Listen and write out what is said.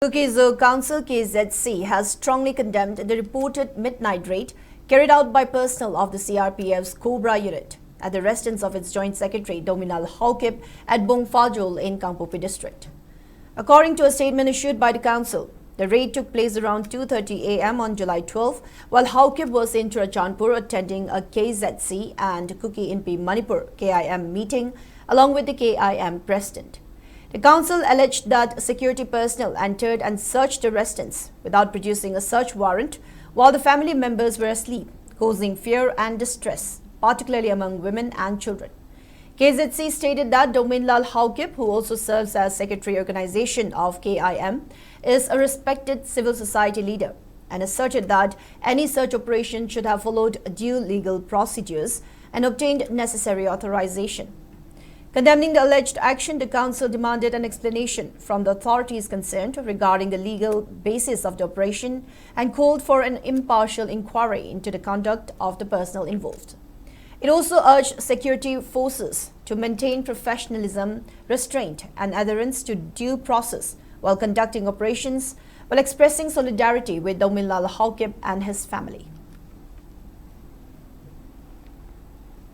Turkey's Council KZC has strongly condemned the reported midnight raid carried out by personnel of the CRPF's Cobra unit at the residence of its Joint Secretary Douminlal Haokip at Bongfajol in Manipur district. According to a statement issued by the Council, the raid took place around 2:30 a.m. on July 12 while Haokip was in Churachandpur attending a KZC and Imphal Manipur KIM meeting along with the KIM president. The council alleged that security personnel entered and searched the residence without producing a search warrant while the family members were asleep, causing fear and distress, particularly among women and children. KZC stated that Douminlal Haokip, who also serves as secretary organization of KIM, is a respected civil society leader and asserted that any search operation should have followed due legal procedures and obtained necessary authorization. Condemning the alleged action, the council demanded an explanation from the authorities concerned regarding the legal basis of the operation and called for an impartial inquiry into the conduct of the personnel involved. It also urged security forces to maintain professionalism, restraint and adherence to due process while conducting operations, while expressing solidarity with Douminlal Haokip and his family.